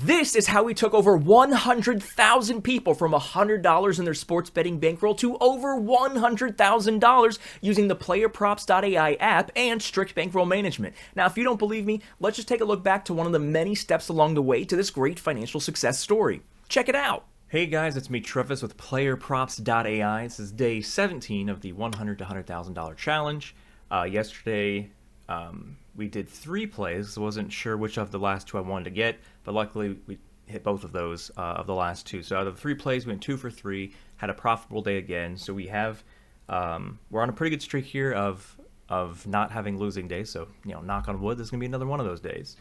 This is how we took over 100,000 people from $100 in their sports betting bankroll to over $100,000 using the PlayerProps.ai app and strict bankroll management. Now, if you don't believe me, let's just take a look back to one of the many steps along the way to this great financial success story. Check it out. Hey guys, it's me Travis with PlayerProps.ai. This is day 17 of the $100 to $100,000 challenge. Yesterday, we did 3 plays. I wasn't sure which of the last 2 I wanted to get, but luckily we hit both of those of the last 2. So out of the 3 plays, we went 2 for 3, had a profitable day again. So we have, we're on a pretty good streak here of not having losing days. So, you know, knock on wood, this is going to be another one of those days.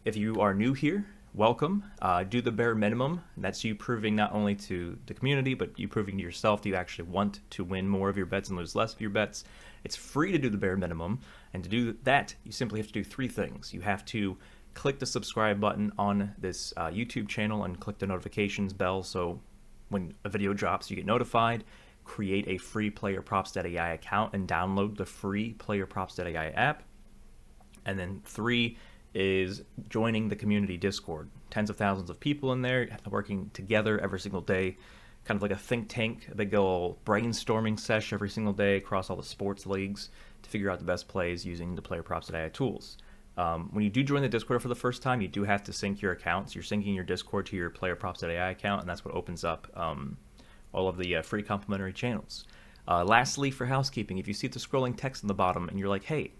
If you are new here, welcome. Do the bare minimum. That's you proving not only to the community, but you proving to yourself that you actually want to win more of your bets and lose less of your bets. It's free to do the bare minimum, and to do that, you simply have to do 3 things. You have to click the subscribe button on this YouTube channel and click the notifications bell so when a video drops, you get notified. Create a free PlayerProps.ai account and download the free PlayerProps.ai app. And then 3 is joining the community Discord. Tens of thousands of people in there working together every single day, kind of like a think tank, a big old brainstorming sesh every single day across all the sports leagues to figure out the best plays using the PlayerProps.ai tools. When you do join the Discord for the first time, you do have to sync your accounts. You're syncing your Discord to your PlayerProps.ai account, and that's what opens up all of the free complimentary channels. Lastly, for housekeeping, if you see the scrolling text on the bottom and you're like, hey,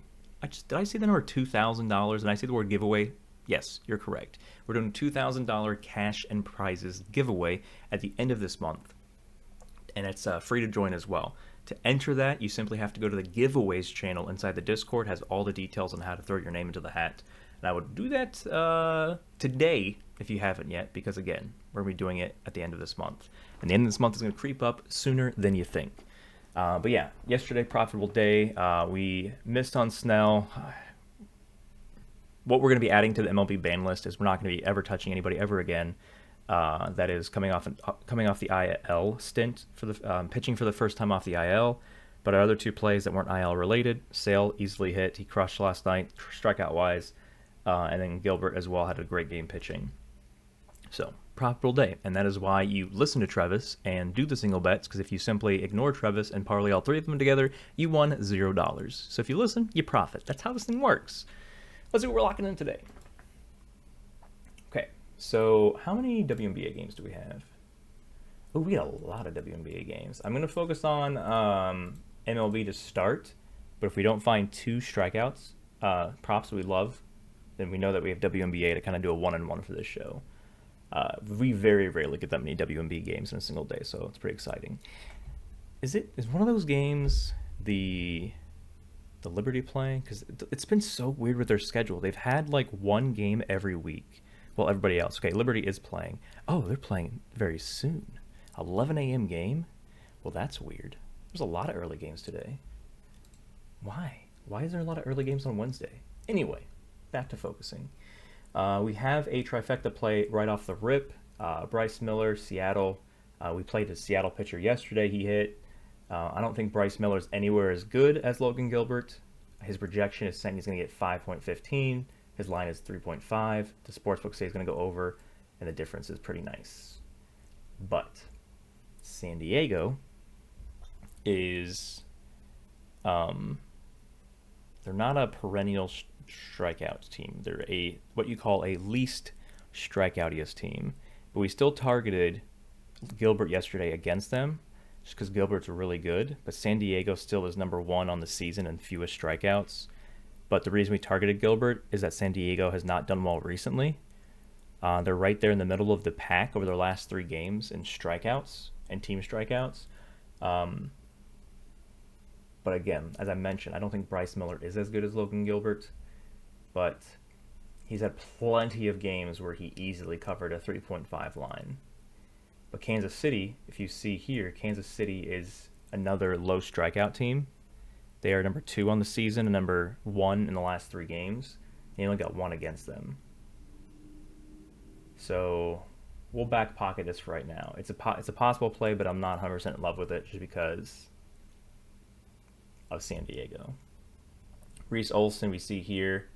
did I see the number $2,000 and I see the word giveaway? Yes, you're correct. We're doing $2,000 cash and prizes giveaway at the end of this month, and it's free to join as well. To enter that, you simply have to go to the giveaways channel inside the Discord. It has all the details on how to throw your name into the hat. And I would do that today if you haven't yet, because again, we're going to be doing it at the end of this month. And the end of this month is going to creep up sooner than you think. But yeah, yesterday, profitable day. We missed on Snell. What we're going to be adding to the MLB ban list is we're not going to be ever touching anybody ever again. That is coming off the IL stint for the pitching for the first time off the IL. But our other 2 plays that weren't IL related, Sale easily hit. He crushed last night, strikeout wise, and then Gilbert as well had a great game pitching. So profitable day, and that is why you listen to Travis and do the single bets, because if you simply ignore Travis and parlay all 3 of them together, you won $0. So if you listen, you profit. That's how this thing works. Let's see what we're locking in today. Okay, so how many WNBA games do we have? Oh, we got a lot of WNBA games. I'm going to focus on MLB to start, but if we don't find 2 strikeouts, props we love, then we know that we have WNBA to kind of do a 1-and-1 for this show. We very rarely get that many WNBA games in a single day, so it's pretty exciting. Is one of those games the Liberty playing? Because it's been so weird with their schedule. They've had like 1 game every week. Well, everybody else. Okay, Liberty is playing. Oh, they're playing very soon. 11 a.m. game? Well, that's weird. There's a lot of early games today. Why? Why is there a lot of early games on Wednesday? Anyway, back to focusing. We have a trifecta play right off the rip. Bryce Miller, Seattle. We played a Seattle pitcher yesterday. He hit. I don't think Bryce Miller is anywhere as good as Logan Gilbert. His projection is saying he's going to get 5.15. His line is 3.5. The sportsbook says he's going to go over, and the difference is pretty nice. But San Diego is, they're not a perennial strikeout team. They're what you call a least strikeoutiest team. But we still targeted Gilbert yesterday against them, just because Gilbert's really good. But San Diego still is number 1 on the season in fewest strikeouts. But the reason we targeted Gilbert is that San Diego has not done well recently. They're right there in the middle of the pack over their last 3 games in strikeouts and team strikeouts. But again, as I mentioned, I don't think Bryce Miller is as good as Logan Gilbert. But he's had plenty of games where he easily covered a 3.5 line. But Kansas City, if you see here, Kansas City is another low strikeout team. They are number 2 on the season and number 1 in the last 3 games. They only got 1 against them. So we'll back pocket this for right now. It's a possible play, but I'm not 100% in love with it just because of San Diego. Reese Olson we see here.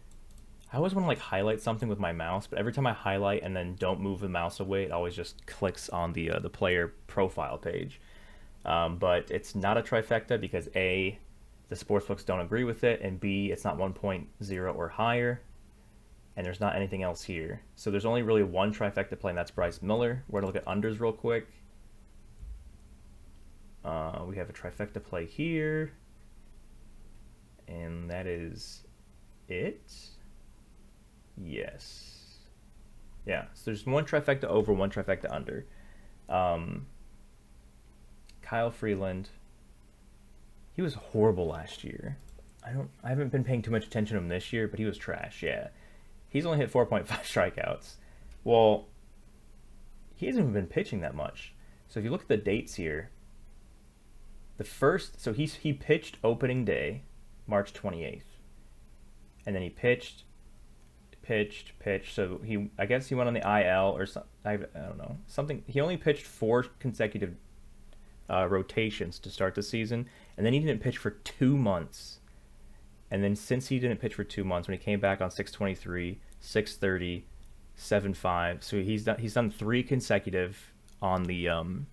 I always want to like highlight something with my mouse, but every time I highlight and then don't move the mouse away, it always just clicks on the player profile page. But it's not a trifecta because A, the sportsbooks don't agree with it, and B, it's not 1.0 or higher, and there's not anything else here. So there's only really one trifecta play, and that's Bryce Miller. We're going to look at unders real quick. We have a trifecta play here, and that is it. Yes. Yeah, so there's one trifecta over, one trifecta under. Kyle Freeland, he was horrible last year. I haven't been paying too much attention to him this year, but he was trash, yeah. He's only hit 4.5 strikeouts. Well, he hasn't even been pitching that much. So if you look at the dates here, so he pitched opening day, March 28th. And then he pitched. So I guess he went on the IL or something. I don't know. Something. He only pitched 4 consecutive rotations to start the season, and then he didn't pitch for 2 months. And then since he didn't pitch for 2 months, when he came back on 6/23, 6/30, 7/5, so he's done 3 consecutive on the on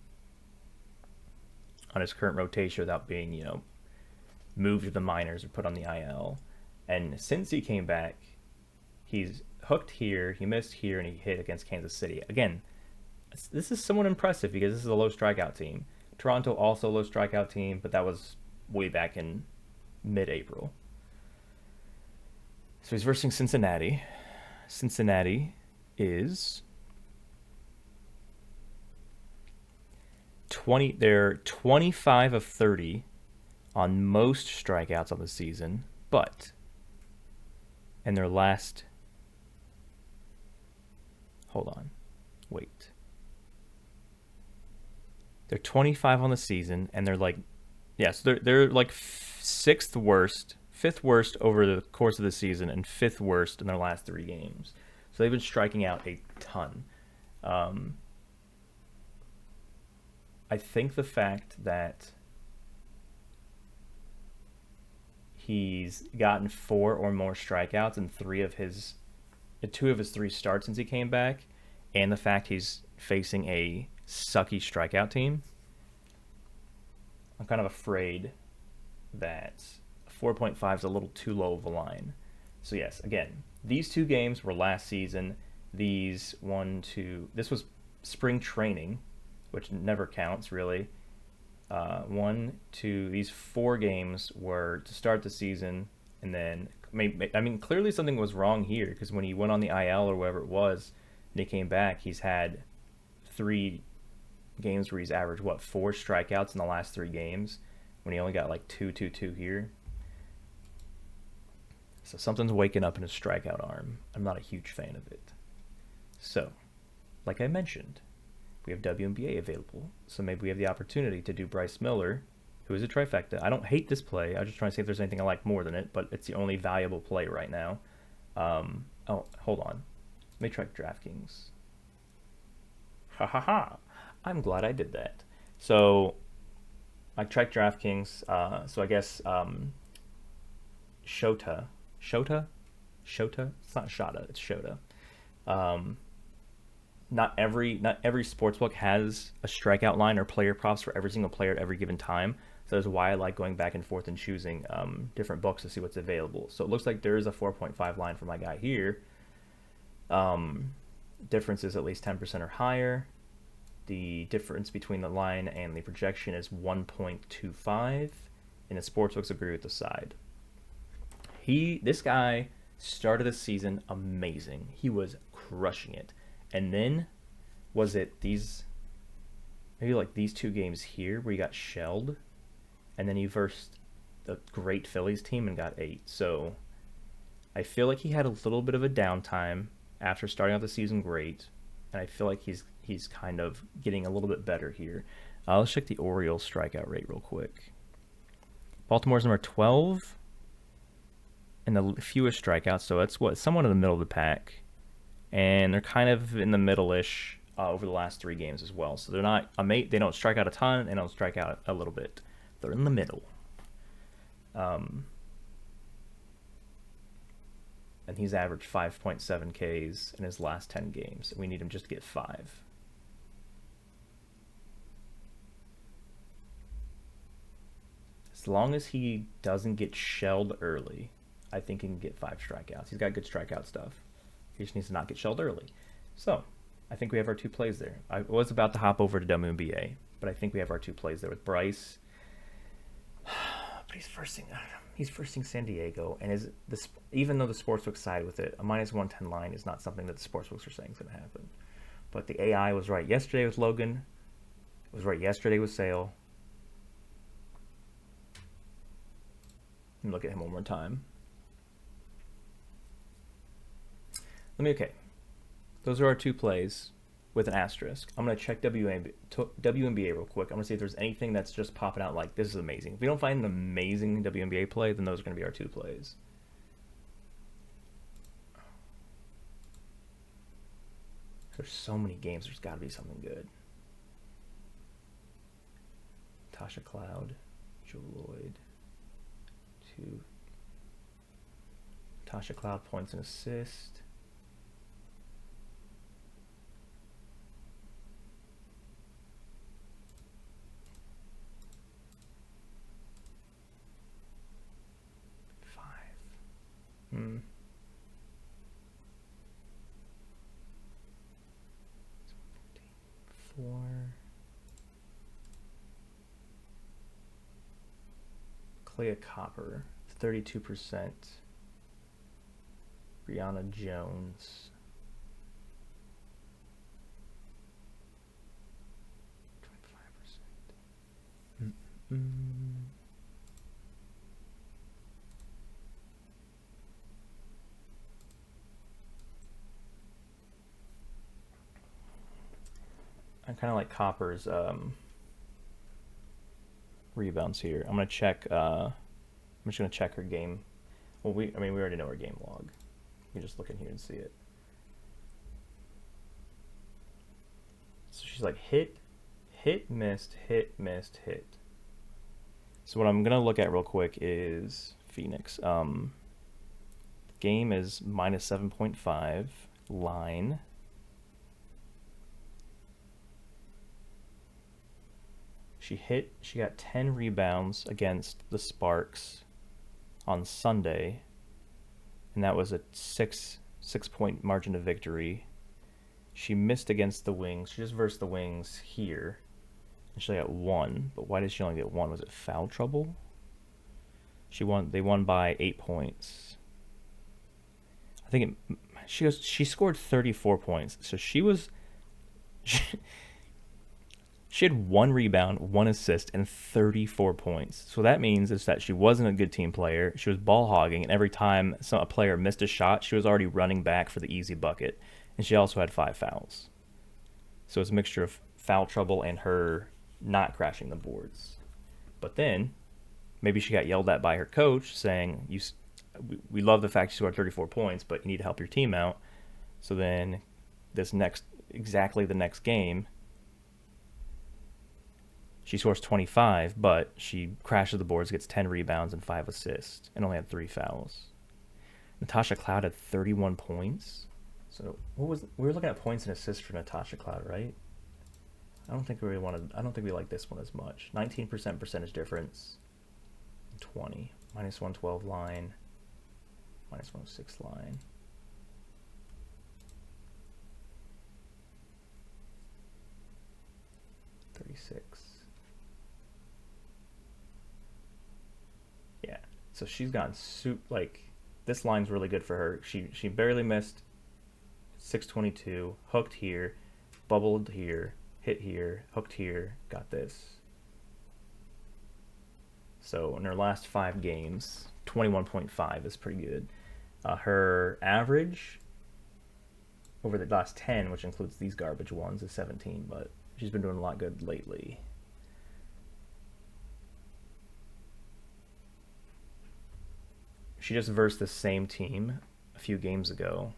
his current rotation without being moved to the minors or put on the IL. And since he came back, he's hooked here, he missed here, and he hit against Kansas City. Again, this is somewhat impressive because this is a low strikeout team. Toronto also a low strikeout team, but that was way back in mid-April. So he's versing Cincinnati. Cincinnati is they're 25 of 30 on most strikeouts on the season, but in their last they're 25 on the season, and they're like, they're like 5th worst over the course of the season, and 5th worst in their last 3 games. So they've been striking out a ton. I think the fact that he's gotten 4 or more strikeouts in 2 of his 3 starts since he came back, and the fact he's facing a sucky strikeout team, I'm kind of afraid that 4.5 is a little too low of a line. So yes, again, these 2 games were last season. This was spring training, which never counts really. These 4 games were to start the season, and then clearly something was wrong here, because when he went on the IL or whatever it was, and he came back, he's had 3 games where he's averaged 4 strikeouts in the last 3 games, when he only got like 2 here. So something's waking up in his strikeout arm. I'm not a huge fan of it. So, like I mentioned, we have WNBA available, so maybe we have the opportunity to do Bryce Miller, who is a trifecta. I don't hate this play. I'm just trying to see if there's anything I like more than it, but it's the only valuable play right now. Hold on. Let me check DraftKings. I'm glad I did that. So I checked DraftKings. So I guess Shota. It's not Shota. It's Shota. Not every sportsbook has a strikeout line or player props for every single player at every given time. So that's why I like going back and forth and choosing different books to see what's available. So it looks like there is a 4.5 line for my guy here. Difference is at least 10% or higher. The difference between the line and the projection is 1.25, and the sportsbooks agree with the side. This guy started the season amazing. He was crushing it. And then, was it these 2 games here where he got shelled, and then he versed the great Phillies team and got 8. So I feel like he had a little bit of a downtime after starting off the season great, and I feel like he's kind of getting a little bit better here. Let's check the Orioles strikeout rate real quick. Baltimore's number 12, and the fewest strikeouts, so it's somewhat in the middle of the pack. And they're kind of in the middle-ish over the last 3 games as well. So they're not they don't strike out a ton, and they don't strike out a little bit. They're in the middle. and he's averaged 5.7 Ks in his last 10 games. We need him just to get 5. As long as he doesn't get shelled early, I think he can get 5 strikeouts. He's got good strikeout stuff. He just needs to not get shelled early. So, I think we have our 2 plays there. I was about to hop over to WNBA, but I think we have our 2 plays there with Bryce. But he's firsting San Diego, and even though the sportsbook side with it, a -110 line is not something that the sportsbooks are saying is going to happen. But the AI was right yesterday with Logan. It was right yesterday with Sale. Let me look at him one more time. Okay. Those are our 2 plays with an asterisk. I'm going to check WNBA real quick. I'm going to see if there's anything that's just popping out like, this is amazing. If we don't find an amazing WNBA play, then those are going to be our 2 plays. There's so many games. There's got to be something good. Tasha Cloud, Joe Lloyd, 2. Tasha Cloud points and assist. Hmm. 4. Clea Copper, 32%. Brianna Jones, 25%. I kind of like Copper's rebounds here. I'm gonna check. I'm just gonna check her game. Well, we already know her game log. You just look in here and see it. So she's like hit, missed, hit, missed, hit. So what I'm gonna look at real quick is Phoenix. Game is -7.5. Line. She got 10 rebounds against the Sparks on Sunday, and that was a 6-point margin of victory. She missed against the Wings. She just versed the Wings here, and she got 1. But why did she only get 1? Was it foul trouble? They won by 8 points. I think she scored 34 points. So she had 1 rebound, 1 assist, and 34 points. So that means is that she wasn't a good team player. She was ball hogging, and every time a player missed a shot, she was already running back for the easy bucket. And she also had 5 fouls. So it's a mixture of foul trouble and her not crashing the boards. But then, maybe she got yelled at by her coach saying, we love the fact you scored 34 points, but you need to help your team out. So then, exactly the next game, she scores 25, but she crashes the boards, gets 10 rebounds and 5 assists, and only had 3 fouls. Natasha Cloud had 31 points. So we were looking at points and assists for Natasha Cloud, right? I don't think we like this one as much. 19% percentage difference. 20. -112 line. -106 line. $36. Yeah. So she's gotten this line's really good for her. She barely missed 622, hooked here, bubbled here, hit here, hooked here, got this. So in her last 5 games, 21.5 is pretty good. Her average over the last 10, which includes these garbage ones, is 17, but she's been doing a lot good lately. She just versed the same team a few games ago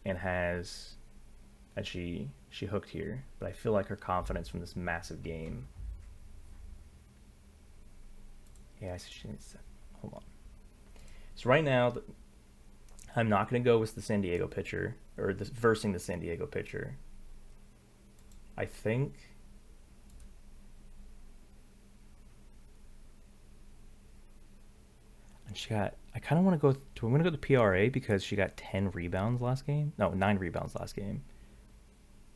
and she hooked here, but I feel like her confidence from this massive game. Yeah, she needs to, hold on. So right now, I'm not going to go with the San Diego pitcher, or versing the San Diego pitcher. I think... And she got... I kind of want to go... I'm going to go to PRA because she got 10 rebounds last game. No, 9 rebounds last game.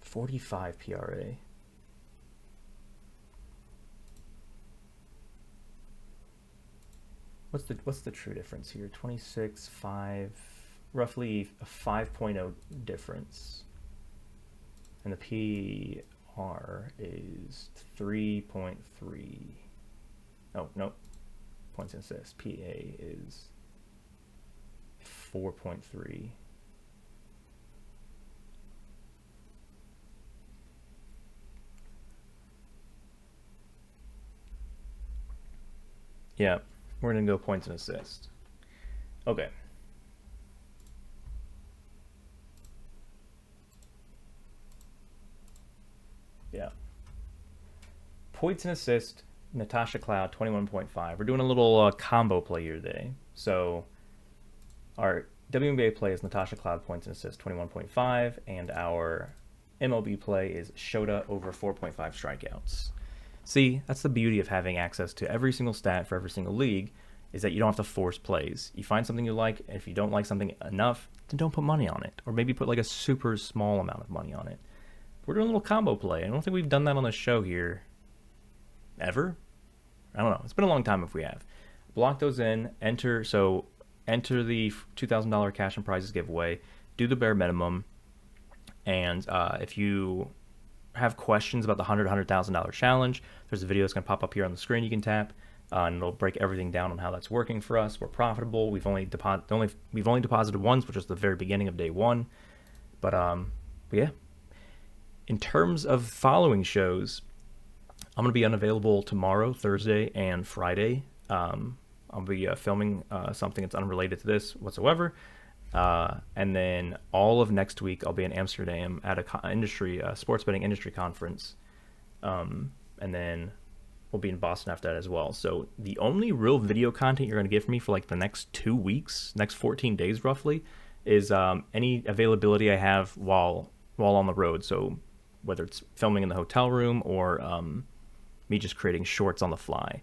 45 PRA. What's the true difference here? 26, 5, roughly a 5.0 difference. And the PR is 3.3. Oh, nope. Points and assists. PA is 4.3. Yeah, we're going to go points and assists. Okay. Yeah. Points and assist, Natasha Cloud, 21.5. We're doing a little combo play here today. So our WNBA play is Natasha Cloud, points and assist, 21.5. And our MLB play is Shota over 4.5 strikeouts. See, that's the beauty of having access to every single stat for every single league, is that you don't have to force plays. You find something you like, and if you don't like something enough, then don't put money on it. Or maybe put like a super small amount of money on it. We're doing a little combo play. I don't think we've done that on the show here ever. I don't know. It's been a long time if we have. Block those in, enter the $2,000 cash and prizes giveaway, do the bare minimum, and if you have questions about the $100,000 challenge, there's a video that's going to pop up here on the screen you can tap, and it'll break everything down on how that's working for us. We're profitable. We've only deposited once, which was the very beginning of day one. But yeah. In terms of following shows, I'm going to be unavailable tomorrow, Thursday, and Friday. I'll be filming something that's unrelated to this whatsoever. And then all of next week, I'll be in Amsterdam at a sports betting industry conference. And then we'll be in Boston after that as well. So the only real video content you're going to get from me for like the next 2 weeks, next 14 days roughly, is any availability I have while on the road. So whether it's filming in the hotel room or me just creating shorts on the fly.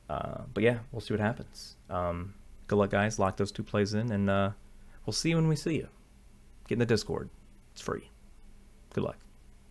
But yeah, we'll see what happens. Good luck, guys. Lock those 2 plays in, and we'll see you when we see you. Get in the Discord. It's free. Good luck.